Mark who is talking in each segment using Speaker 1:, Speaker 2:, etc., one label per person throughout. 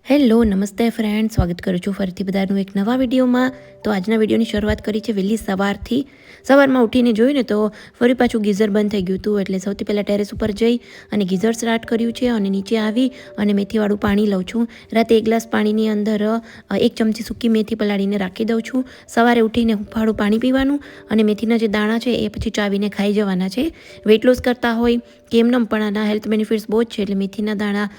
Speaker 1: Hello નમસ્તે friend, સ્વાગત કરું છું ફરીથી બધાનું એક નવા વિડીયોમાં. તો આજના વિડીયોની શરૂઆત કરી છે વહેલી સવારથી. સવારમાં ઉઠીને જોયું ને તો ફરી પાછું ગીઝર બંધ થઈ ગયું હતું, એટલે સૌથી પહેલાં ટેરેસ ઉપર જઈ અને ગીઝર સ્ટાર્ટ કર્યું છે અને નીચે આવી અને મેથીવાળું પાણી લઉં છું. રાતે એક ગ્લાસ પાણીની અંદર 1 ચમચી સૂકી મેથી પલાળીને રાખી દઉં છું. સવારે ઉઠીને હુંફાળું પાણી પીવાનું અને મેથીના જે દાણા છે એ પછી ચાવીને ખાઈ જવાના છે. વેઇટ લોસ કરતા હોય કે એમનેમ પણ આના હેલ્થ બેનિફિટ્સ બહુ જ છે, એટલે મેથીના દાણા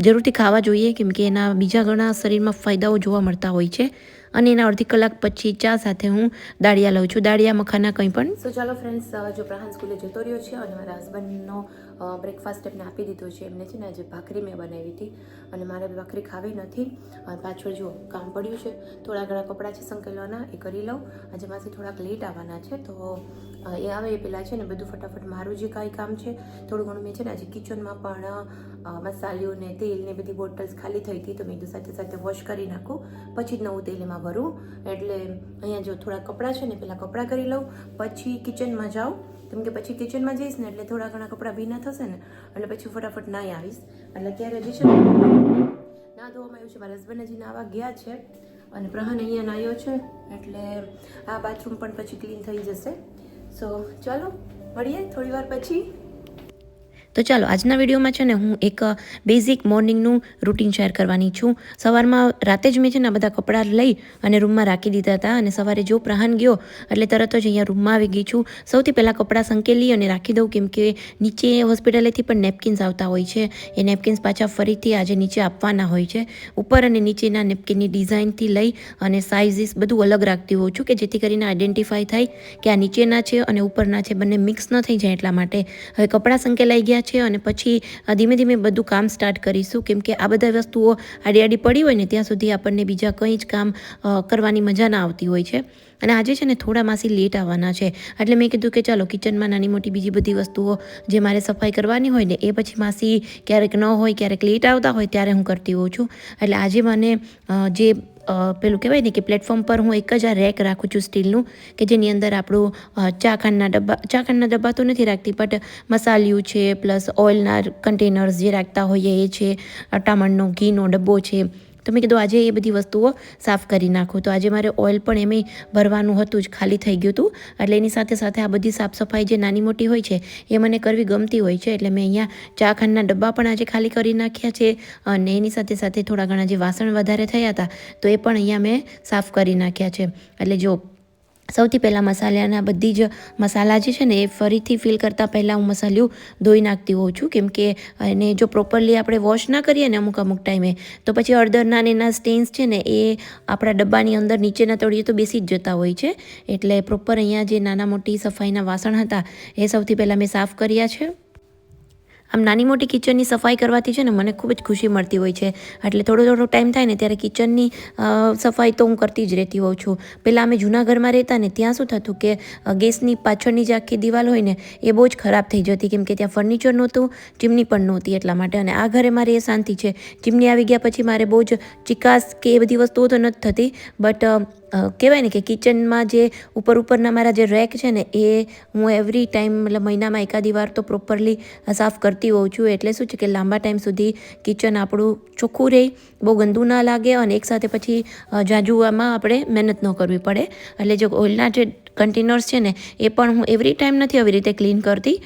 Speaker 1: જરૂરથી ખાવા જોઈએ, કેમ કે એના બીજા ઘણા શરીરમાં ફાયદાઓ જોવા મળતા હોય છે. અને એના અડધી કલાક પછી ચા સાથે હું દાળિયા લઉં છું, દાળિયા મખાના કંઈ પણ. સો ચાલો ફ્રેન્ડ્સ, જો પ્રહાન સ્કૂલે જતો રહ્યો છે અને મારા હસબન્ડનો બ્રેકફાસ્ટ એમને આપી દીધો છે. એમને છે ને આજે ભાખરી મેં બનાવી હતી અને મારે ભાખરી ખાવી નથી. પાછળ જો કામ પડ્યું છે, થોડા ઘણા કપડાં છે સંકેલવાના, એ કરી લઉં. આજે માસી થોડાક લેટ આવવાના છે, તો એ આવે એ પહેલાં છે ને બધું ફટાફટ મારું જે કાંઈ કામ છે થોડું ઘણું મેં છે ને આજે કિચનમાં પણ મસાલીઓ ને તેલ ને બધી બોટલ્સ ખાલી થઈ હતી, તો મેં કીધું સાથે સાથે વોશ કરી નાખું, પછી જ નવું તેલ એમાં ભરું. એટલે અહીંયા જો થોડા કપડાં છે ને પહેલાં કપડાં કરી લઉં, પછી કિચનમાં જાઉં, કેમ કે પછી કિચનમાં જઈશ ને એટલે થોડા ઘણા કપડાં ભીના થશે ને એટલે પછી ફટાફટ નાહી આવીશ. એટલે ત્યારે હજી છે ના ધોવામાં આવ્યું છે, મારા હસબન્ડ હજી નાવા ગયા છે અને પ્રહાન અહીંયા નાહ્યો છે, એટલે આ બાથરૂમ પણ પછી ક્લીન થઈ જશે. સો ચાલો મળીએ થોડી વાર પછી. તો ચાલો આજના વિડીયોમાં છે ને હું એક બેઝિક મોર્નિંગનું રૂટીન શેર કરવાની છું. સવારમાં રાતે જ મેં છે ને બધા કપડાં લઈ અને રૂમમાં રાખી દીધા હતા, અને સવારે જો પ્રહાન ગયો એટલે તરત જ અહીંયા રૂમમાં આવી ગઈ છું. સૌથી પહેલાં કપડાં સંકેલી અને રાખી દઉં, કેમ કે નીચે હોસ્પિટલેથી પણ નેપકિન્સ આવતા હોય છે. એ નેપકિન્સ પાછા ફરીથી આજે નીચે આપવાના હોય છે. ઉપર અને નીચેના નેપકિનની ડિઝાઇનથી લઈ અને સાઇઝીસ બધું અલગ રાખતી હોઉં છું, કે જેથી કરીને આઈડેન્ટિફાઈ થાય કે આ નીચેના છે અને ઉપરના છે, બંને મિક્સ ન થઈ જાય. એટલા માટે હવે કપડાં સંકેલાઈ ગયા છે અને પછી ધીમે ધીમે બધું કામ સ્ટાર્ટ કરીશું, કેમ કે આ બધા વસ્તુઓ આડી પડી હોય ને ત્યાં સુધી આપણને બીજા કંઈ જ કામ કરવાની મજા ના આવતી હોય છે. અને આજે છે ને થોડા માસી લેટ આવવાના છે, એટલે મેં કીધું કે ચાલો કિચનમાં નાની મોટી બીજી બધી વસ્તુઓ જે મારે સફાઈ કરવાની હોય ને એ પછી માસી ક્યારેક ન હોય, ક્યારેક લેટ આવતા હોય ત્યારે હું કરતી હોઉં છું. એટલે આજે મને જે પેલું કહેવાય ને કે પ્લેટફોર્મ પર હું એક જ આ રેક રાખું છું સ્ટીલનું, કે જેની અંદર આપણું ચાખાંડના ડબ્બા તો નથી રાખતી, બટ મસાલિયું છે પ્લસ ઓઇલના કન્ટેનર્સ જે રાખતા હોઈએ એ છે, ટામણનો ઘીનો ડબ્બો છે. તો મેં કીધું આજે એ બધી વસ્તુઓ સાફ કરી નાખું. તો આજે મારે ઓઇલ પણ એમેય ભરવાનું હતું જ, ખાલી થઈ ગયું હતું. એટલે એની સાથે સાથે આ બધી સાફ સફાઈ જે નાની મોટી હોય છે એ મને કરવી ગમતી હોય છે, એટલે મેં અહીંયા ચાખાંડના ડબ્બા પણ આજે ખાલી કરી નાખ્યા છે, અને એની સાથે સાથે થોડા ઘણા જે વાસણ વધારે થયા હતા તો એ પણ અહીંયા મેં સાફ કરી નાખ્યા છે. એટલે જો સૌથી પહેલાં મસાલાના બધી જ મસાલા જે છે ને એ ફરીથી ફિલ કરતાં પહેલાં હું મસાલિયું ધોઈ નાખતી હોઉં છું, કેમ કે એને જો પ્રોપરલી આપણે વોશ ના કરીએ ને અમુક ટાઈમે તો પછી અડદરના ને એના સ્ટેન્સ છે ને એ આપણા ડબ્બાની અંદર નીચેના તળિયે તો બેસી જ જતા હોય છે. એટલે પ્રોપર અહીંયા જે નાના મોટી સફાઈના વાસણ હતા એ સૌથી પહેલાં મેં સાફ કર્યા છે. આમ નાની મોટી કિચનની સફાઈ કરવાથી છે ને મને ખૂબ જ ખુશી મળતી હોય છે. એટલે થોડો ટાઈમ થાય ને ત્યારે કિચનની સફાઈ તો હું કરતી જ રહેતી હોઉં છું. પહેલાં અમે જૂના ઘરમાં રહેતા ને ત્યાં શું થતું કે ગેસની પાછળની જે આખી દિવાલ હોય ને એ બહુ જ ખરાબ થઈ જતી, કેમ કે ત્યાં ફર્નિચર નહોતું, ચીમની પણ નહોતી એટલા માટે. અને આ ઘરે મારે એ શાંતિ છે, ચીમની આવી ગયા પછી મારે બહુ જ ચિકાસ કે એ બધી વસ્તુઓ તો નથી થતી, બટ કહેવાય ને કે કિચનમાં જે ઉપરના મારા જે રેક છે ને એ હું એવરી ટાઈમ મતલબ મહિનામાં એકાદી વાર તો પ્રોપરલી સાફ કરતી હોઉં છું. એટલે શું છે કે લાંબા ટાઈમ સુધી કિચન આપણું ચોખ્ખું રહે, બહુ ગંદુ ના લાગે, અને એકસાથે પછી જાજુમાં આપણે મહેનત ન કરવી પડે. એટલે જો ઓઇલના જે કન્ટેનર્સ છે ને એ પણ હું એવરી ટાઈમ નથી આવી રીતે ક્લીન કરતી,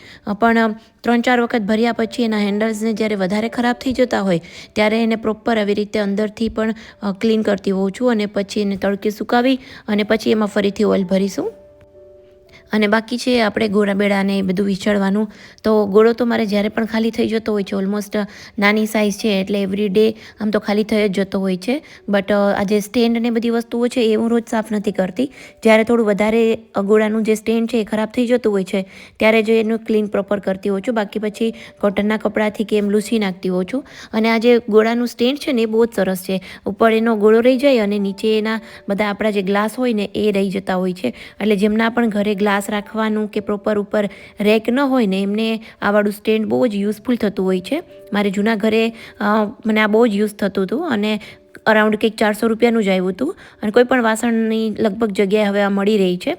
Speaker 1: પણ 3-4 વખત ભર્યા પછી એના હેન્ડલ્સને જ્યારે વધારે ખરાબ થઈ જતા હોય ત્યારે એને પ્રોપર આવી રીતે અંદરથી પણ ક્લીન કરતી હોઉં છું, અને પછી એને તડકે સુકાવી અને પછી એમાં ફરીથી ઓઇલ ભરીશું. અને બાકી છે આપણે ગોળા બેડાને એ બધું વિચારવાનું. તો ગોળો તો મારે જ્યારે પણ ખાલી થઈ જતો હોય છે, ઓલમોસ્ટ નાની સાઇઝ છે એટલે એવરી ડે આમ તો ખાલી થઈ જ જતો હોય છે. બટ આ જે સ્ટેન્ડ ને બધી વસ્તુઓ છે એ હું રોજ સાફ નથી કરતી. જ્યારે થોડું વધારે ગોળાનું જે સ્ટેન્ડ છે એ ખરાબ થઈ જતું હોય છે ત્યારે જ એનું ક્લીન પ્રોપર કરતી હોઉં છું. બાકી પછી કોટનના કપડાથી કે એમ લૂછી નાખતી હોઉં છું. અને આ જે ગોળાનું સ્ટેન્ડ છે ને એ બહુ જ સરસ છે. ઉપર એનો ગોળો રહી જાય અને નીચે એના બધા આપણા જે ગ્લાસ હોય ને એ રહી જતા હોય છે. એટલે જેમના પણ ઘરે ગ્લાસ રાખવાનું કે પ્રોપર ઉપર રેક ન હોય ને એમને આ વાળું સ્ટેન્ડ બહુ જ યુઝફુલ થતું હોય છે. મારે જૂના ઘરે મને આ બહુ જ યુઝ થતું હતું અને અરાઉન્ડ કંઈક 400 રૂપિયાનું જ આવ્યું હતું. અને કોઈ પણ વાસણની લગભગ જગ્યાએ હવે આ મળી રહી છે.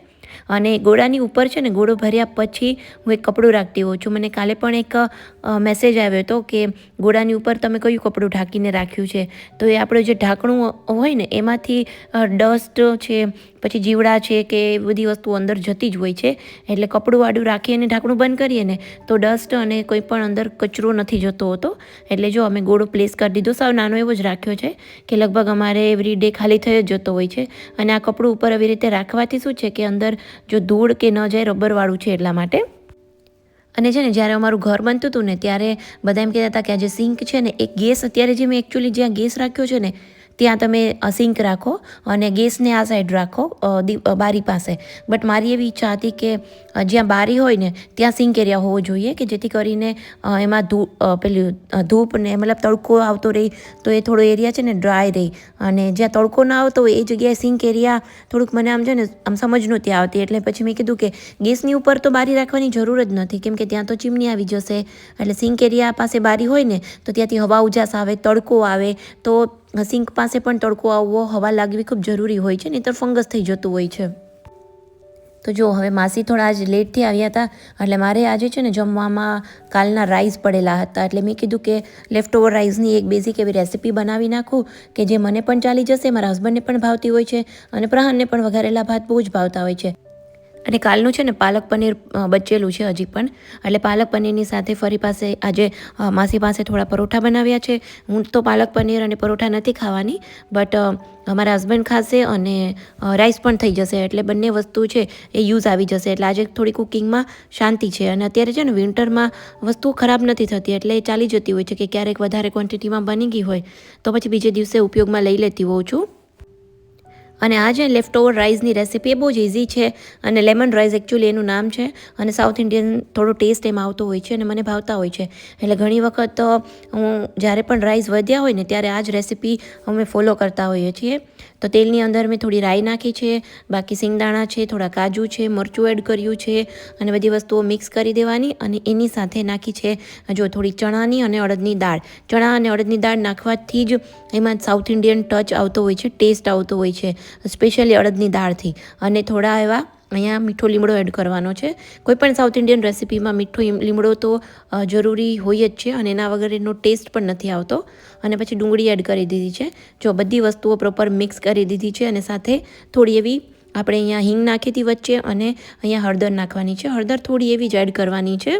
Speaker 1: અને ગોળાની ઉપર છે ને ગોળો ભર્યા પછી હું એક કપડું રાખતી હોઉં છું. મને કાલે પણ એક મેસેજ આવ્યો હતો કે ગોળાની ઉપર તમે કયું કપડું ઢાંકીને રાખ્યું છે. તો એ આપણું જે ઢાંકણું હોય ને એમાંથી ડસ્ટ છે, પછી જીવડા છે કે એ બધી વસ્તુ અંદર જતી જ હોય છે. એટલે કપડું આડું રાખી અને ઢાંકણું બંધ કરીએ ને તો ડસ્ટ અને કોઈ પણ અંદર કચરો નથી જતો હોતો. એટલે જો અમે ગોળો પ્લેસ કરી દીધો, સાવ નાનો એવો જ રાખ્યો છે કે લગભગ અમારે એવરી ડે ખાલી થઈ જ જતો હોય છે. અને આ કપડું ઉપર આવી રીતે રાખવાથી શું છે કે અંદર જો ધૂળ કે ન જાય, રબરવાળું છે એટલા માટે. અને છે ને જ્યારે અમારું ઘર બનતું હતું ને ત્યારે બધા એમ કહેતા હતા કે આ જે સિંક છે ને એ ગેસ, અત્યારે જે મેં એકચ્યુઅલી જ્યાં ગેસ રાખ્યો છે ને ત્યાં તમે સિંક રાખો અને ગેસને આ સાઈડ રાખો બારી પાસે. બટ મારી એવી ઈચ્છા હતી કે જ્યાં બારી હોય ને ત્યાં સિંક એરિયા હોવો જોઈએ કે જેથી કરીને એમાં ધૂપ ને મતલબ તડકો આવતો રહે તો એ થોડો એરિયા છે ને ડ્રાય રહે. અને જ્યાં તડકો ના આવતો હોય એ જગ્યાએ સિંક એરિયા થોડુંક મને આમ છે ને આમ સમજ નહોતી આવતી. એટલે પછી મેં કીધું કે ગેસની ઉપર તો બારી રાખવાની જરૂર જ નથી, કેમ કે ત્યાં તો ચીમની આવી જશે. એટલે સિંક એરિયા પાસે બારી હોય ને તો ત્યાંથી હવા ઉજાસ આવે, તડકો આવે. તો સિંક પાસે પણ તડકો આવવો, હવા લાગવી ખૂબ જરૂરી હોય છે, નહીંતર ફંગસ થઈ જતું હોય છે. તો જો હવે માસી થોડા આજ લેટથી આવ્યા હતા એટલે મારે આજે છે ને જમવામાં કાલના રાઈસ પડેલા હતા. એટલે મેં કીધું કે લેફ્ટ ઓવર રાઈસની એક બેઝિક એવી રેસીપી બનાવી નાખું કે જે મને પણ ચાલી જશે, મારા હસબન્ડને પણ ભાવતી હોય છે અને પ્રહાનને પણ વઘારેલા ભાત બહુ જ ભાવતા હોય છે. અને કાલનું છે ને પાલક પનીર બચેલું છે હજી પણ. એટલે પાલક પનીરની સાથે ફરી પાસે આજે માસી પાસે થોડા પરોઠા બનાવ્યા છે. હું તો પાલક પનીર અને પરોઠા નથી ખાવાની, બટ મારા હસબન્ડ ખાશે અને રાઈસ પણ થઈ જશે. એટલે બંને વસ્તુ છે એ યુઝ આવી જશે. એટલે આજે થોડી કુકિંગમાં શાંતિ છે. અને અત્યારે છે ને વિન્ટરમાં વસ્તુઓ ખરાબ નથી થતી, એટલે એ ચાલી જતી હોય છે કે ક્યારેક વધારે ક્વોન્ટિટીમાં બની ગઈ હોય તો પછી બીજે દિવસે ઉપયોગમાં લઈ લેતી હોઉં છું. અને આ જે લેફ્ટ ઓવર રાઈસની રેસીપી એ બહુ જ ઇઝી છે. અને લેમન રાઈસ એકચ્યુઅલી એનું નામ છે. અને સાઉથ ઇન્ડિયન થોડો ટેસ્ટ એમાં આવતો હોય છે અને મને ભાવતા હોય છે. એટલે ઘણી વખત હું જ્યારે પણ રાઈસ વધ્યા હોય ને ત્યારે આ જ રેસીપી અમે ફોલો કરતા હોઈએ છીએ. તો તેલની અંદર મેં થોડી રાઈ નાખી છે, બાકી સિંગદાણા છે, થોડા કાજુ છે, મરચું એડ કર્યું છે અને બધી વસ્તુઓ મિક્સ કરી દેવાની. અને એની સાથે નાખી છે જો થોડી ચણાની અને અડદની દાળ. ચણા અને અડદની દાળ નાખવાથી જ એમાં સાઉથ ઇન્ડિયન ટચ આવતો હોય છે, ટેસ્ટ આવતો હોય છે, સ્પેશિયલી અડદની દાળથી. અને થોડા એવા અહીંયા મીઠો લીમડો એડ કરવાનો છે. કોઈપણ સાઉથ ઇન્ડિયન રેસીપીમાં મીઠો લીમડો તો જરૂરી હોય જ છે અને એના વગર એનો ટેસ્ટ પણ નથી આવતો. અને પછી ડુંગળી એડ કરી દીધી છે. જો બધી વસ્તુઓ પ્રોપર મિક્સ કરી દીધી છે અને સાથે થોડી એવી આપણે અહીંયા હિંગ નાખી હતી વચ્ચે અને અહીંયા હળદર નાખવાની છે. હળદર થોડી એવી જ એડ કરવાની છે.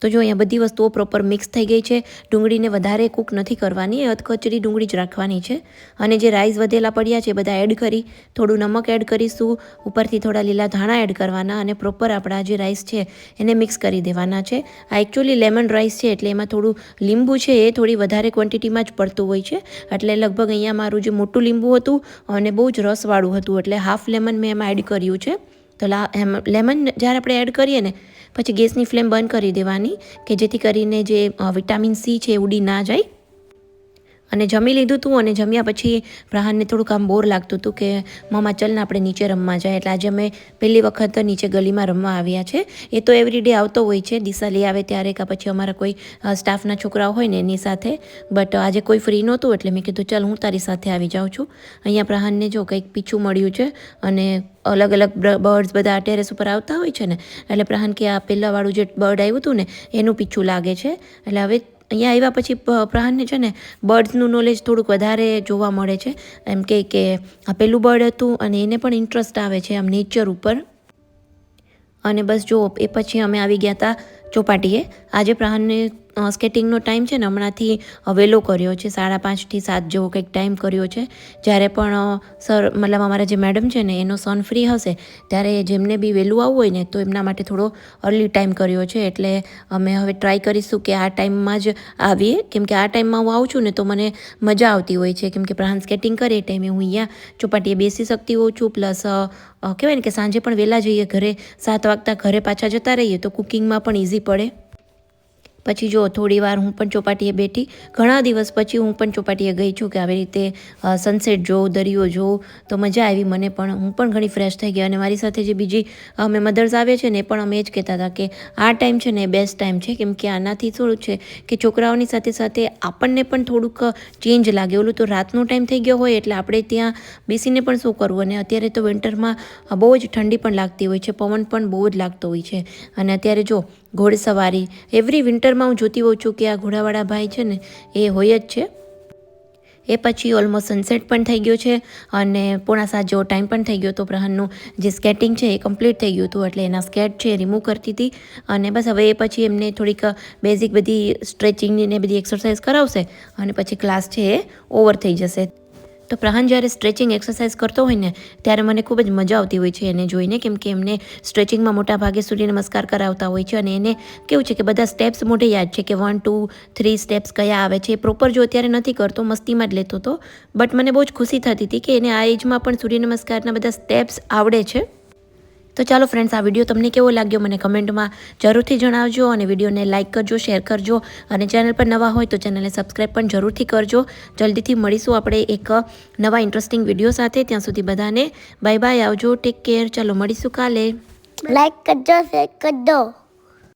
Speaker 1: તો જો અહીંયા બધી વસ્તુઓ પ્રોપર મિક્સ થઈ ગઈ છે. ડુંગળીને વધારે કૂક નથી કરવાની, અધકચરી ડુંગળી જ રાખવાની છે. અને જે રાઈસ વધેલા પડ્યા છે બધા એડ કરી, થોડું નમક એડ કરીશું, ઉપરથી થોડા લીલા ધાણા એડ કરવાના અને પ્રોપર આપણા જે રાઈસ છે એને મિક્સ કરી દેવાના છે. આ એકચ્યુઅલી લેમન રાઈસ છે એટલે એમાં થોડું લીંબુ છે એ થોડી વધારે ક્વોન્ટિટીમાં જ પડતું હોય છે. એટલે લગભગ અહીંયા મારું જે મોટું લીંબુ હતું અને બહુ જ રસવાળું હતું એટલે હાફ લેમન મેં એમાં એડ કર્યું છે. તો લેમન જ્યારે આપણે એડ કરીએ ને પછી ગેસની ફ્લેમ બંધ કરી દેવાની કે જેથી કરીને જે વિટામિન સી છે એ ઉડી ના જાય. અને જમી લીધું હતું અને જમ્યા પછી પ્રહાનને થોડુંક આમ બોર લાગતું હતું કે મમ્મા ચલ ને આપણે નીચે રમવા જાય. એટલે આજે અમે પહેલી વખત નીચે ગલીમાં રમવા આવ્યા છે. એ તો એવરીડે આવતો હોય છે, દિશા લઈ આવે ત્યારે કે પછી અમારા કોઈ સ્ટાફના છોકરાઓ હોય ને એની સાથે. બટ આજે કોઈ ફ્રી નહોતું એટલે મેં કીધું ચાલ હું તારી સાથે આવી જાઉં છું. અહીંયા પ્રહાનને જો કંઈક પીછું મળ્યું છે અને અલગ અલગ બર્ડ્સ બધા ટેરેસ ઉપર આવતા હોય છે ને એટલે પ્રહાન કે આ પહેલાંવાળું જે બર્ડ આવ્યું હતું ને એનું પીછું લાગે છે. એટલે હવે અહીંયા આવ્યા પછી પ્રહાનને છે ને બર્ડ્સનું નોલેજ થોડુંક વધારે જોવા મળે છે. એમ કે આ પહેલું બર્ડ હતું અને એને પણ ઇન્ટરેસ્ટ આવે છે આમ નેચર ઉપર. અને બસ જો એ પછી અમે આવી ગયા હતા ચોપાટીએ. આજે પ્રહાનને સ્કેટિંગનો ટાઈમ છે ને હમણાંથી વહેલો કર્યો છે, 5:30 થી 7 જેવો કંઈક ટાઈમ કર્યો છે. જ્યારે પણ સર મતલબ અમારા જે મેડમ છે ને એનો સન ફ્રી હશે ત્યારે જેમને બી વહેલું આવવું હોય ને તો એમના માટે થોડો અર્લી ટાઈમ કર્યો છે. એટલે અમે હવે ટ્રાય કરીશું કે આ ટાઈમમાં જ આવીએ, કેમ કે આ ટાઈમમાં હું આવું છું ને તો મને મજા આવતી હોય છે, કેમ કે પ્રહાન સ્કેટિંગ કરે એ ટાઈમે હું અહીંયા ચોપાટીએ બેસી શકતી હોઉં છું. પ્લસ કહેવાય ને કે સાંજે પણ વહેલા જઈએ ઘરે, 7 વાગતા ઘરે પાછા જતા રહીએ તો કુકિંગમાં પણ ઇઝી પડે. પછી જો થોડી વાર હું પણ ચોપાટીએ બેઠી, ઘણા દિવસ પછી હું પણ ચોપાટીએ ગઈ છું કે આવી રીતે સનસેટ જોઉં, દરિયો જોઉં, તો મજા આવી મને પણ. હું પણ ઘણી ફ્રેશ થઈ ગઈ અને મારી સાથે જે બીજી અમે મધર્સ આવે છે ને એ પણ અમે એ જ કહેતા હતા કે આ ટાઈમ છે ને એ બેસ્ટ ટાઈમ છે, કેમ કે આનાથી થોડું છે કે છોકરાઓની સાથે સાથે આપણને પણ થોડુંક ચેન્જ લાગે. ઓલું તો રાતનો ટાઈમ થઈ ગયો હોય એટલે આપણે ત્યાં બેસીને પણ શું કરવું, અને અત્યારે તો વિન્ટરમાં બહુ જ ઠંડી પણ લાગતી હોય છે, પવન પણ બહુ જ લાગતો હોય છે. અને અત્યારે જો ઘોડસવારી એવરી વિન્ટરમાં હું જોતી હોઉં છું કે આ ઘોડાવાળા ભાઈ છે ને એ હોય જ છે. એ પછી ઓલમોસ્ટ સનસેટ પણ થઈ ગયો છે અને 6:45 જેવો ટાઈમ પણ થઈ ગયો. તો પ્રહાનનું જે સ્કેટિંગ છે એ કમ્પ્લીટ થઈ ગયું હતું, એટલે એના સ્કેટ છે એ રિમૂવ કરતી હતી. અને બસ હવે એ પછી એમને થોડીક બેઝિક બધી સ્ટ્રેચિંગની ને બધી એક્સરસાઇઝ કરાવશે અને પછી ક્લાસ છે એ ઓવર થઈ જશે. તો પ્રહાન જ્યારે સ્ટ્રેચિંગ એક્સરસાઇઝ કરતો હોય ને ત્યારે મને ખૂબ જ મજા આવતી હોય છે એને જોઈને, કેમ કે એમને સ્ટ્રેચિંગમાં મોટા ભાગે સૂર્ય નમસ્કાર કરાવતા હોય છે અને એને કેવું છે કે બધા સ્ટેપ્સ મોઢે યાદ છે કે 1 2 3 સ્ટેપ્સ કયા આવે છે. પ્રોપર જો અત્યારે નથી કરતો, મસ્તીમાં જ લેતો હતો, બટ મને બહુ જ ખુશી થતી હતી કે એને આ એજમાં પણ સૂર્ય નમસ્કારના બધા સ્ટેપ્સ આવડે છે. તો ચાલો ફ્રેન્ડ્સ, આ વિડીયો તમને કેવો લાગ્યો મને કમેન્ટમાં જરૂરથી જણાવજો અને વિડીયોને લાઇક કરજો, શેર કરજો અને ચેનલ પર નવા હોય તો ચેનલને સબસ્ક્રાઈબ પણ જરૂરથી કરજો. જલ્દીથી મળીશું આપણે એક નવા ઇન્ટરેસ્ટિંગ વિડીયો સાથે. ત્યાં સુધી બધાને બાય બાય, આવજો, ટેક કેર. ચાલો મળીશું કાલે.
Speaker 2: લાઈક કરજો, શેર કરજો.